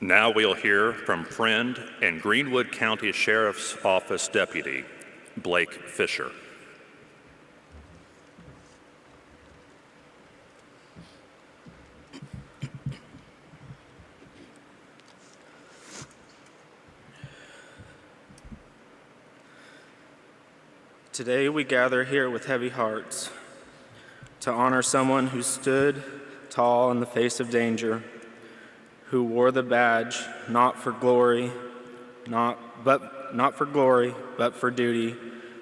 Now we'll hear from friend and Greenwood County Sheriff's Office Deputy, Blake Fisher. Today we gather here with heavy hearts to honor someone who stood tall in the face of danger, who wore the badge not for glory, but for duty,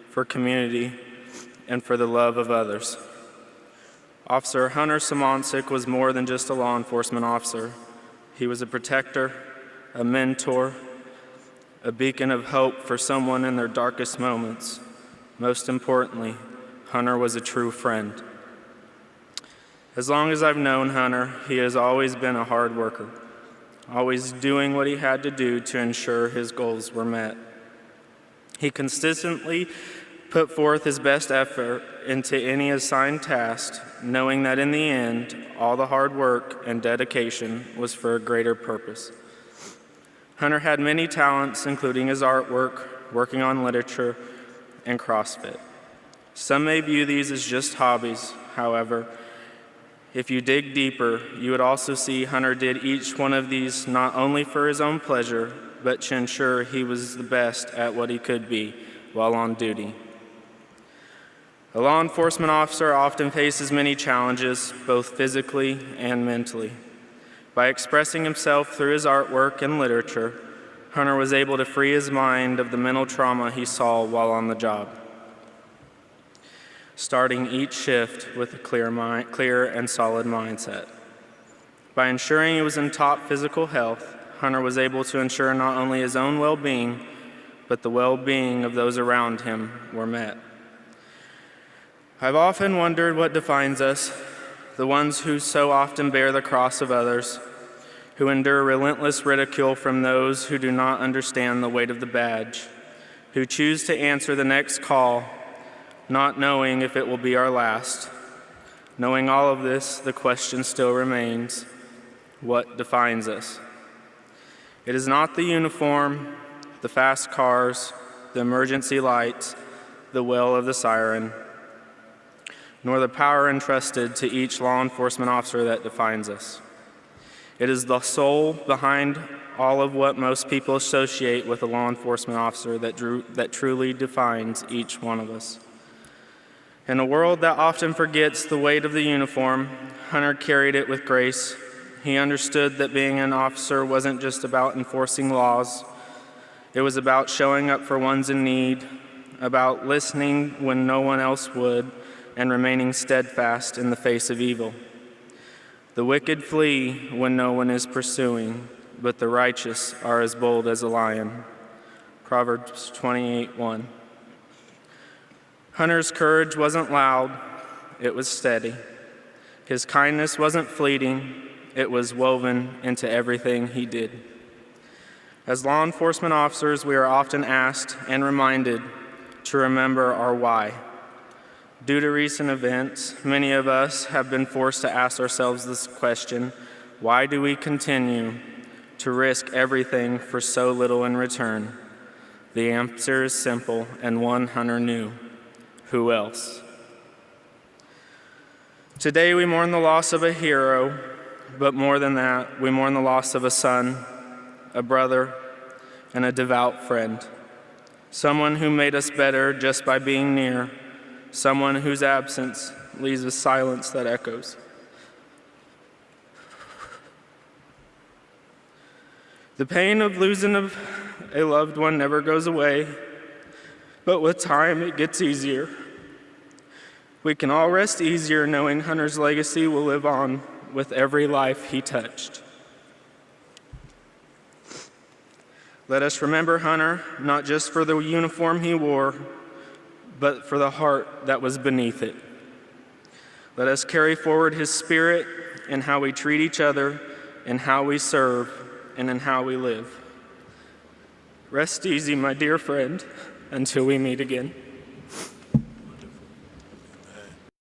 for community, and for the love of others. Officer Hunter Simoncic was more than just a law enforcement officer. He was a protector, a mentor, a beacon of hope for someone in their darkest moments. Most importantly, Hunter was a true friend. As long as I've known Hunter, he has always been a hard worker, always doing what he had to do to ensure his goals were met. He consistently put forth his best effort into any assigned task, knowing that in the end, all the hard work and dedication was for a greater purpose. Hunter had many talents, including his artwork, working on literature, and CrossFit. Some may view these as just hobbies. However, if you dig deeper, you would also see Hunter did each one of these not only for his own pleasure, but to ensure he was the best at what he could be while on duty. A law enforcement officer often faces many challenges, both physically and mentally. By expressing himself through his artwork and literature, Hunter was able to free his mind of the mental trauma he saw while on the job, starting each shift with a clear and solid mindset. By ensuring he was in top physical health, Hunter was able to ensure not only his own well-being, but the well-being of those around him were met. I've often wondered what defines us, the ones who so often bear the cross of others, who endure relentless ridicule from those who do not understand the weight of the badge, who choose to answer the next call, not knowing if it will be our last. Knowing all of this, the question still remains, what defines us? It is not the uniform, the fast cars, the emergency lights, the wail of the siren, nor the power entrusted to each law enforcement officer that defines us. It is the soul behind all of what most people associate with a law enforcement officer that truly defines each one of us. In a world that often forgets the weight of the uniform, Hunter carried it with grace. He understood that being an officer wasn't just about enforcing laws. It was about showing up for ones in need, about listening when no one else would, and remaining steadfast in the face of evil. The wicked flee when no one is pursuing, but the righteous are as bold as a lion. Proverbs 28:1. Hunter's courage wasn't loud, it was steady. His kindness wasn't fleeting, it was woven into everything he did. As law enforcement officers, we are often asked and reminded to remember our why. Due to recent events, many of us have been forced to ask ourselves this question: why do we continue to risk everything for so little in return? The answer is simple, and one Hunter knew. Who else? Today we mourn the loss of a hero, but more than that, we mourn the loss of a son, a brother, and a devout friend. Someone who made us better just by being near. Someone whose absence leaves a silence that echoes. The pain of losing a loved one never goes away, but with time it gets easier. We can all rest easier knowing Hunter's legacy will live on with every life he touched. Let us remember Hunter, not just for the uniform he wore, but for the heart that was beneath it. Let us carry forward his spirit in how we treat each other, in how we serve, and in how we live. Rest easy, my dear friend, until we meet again.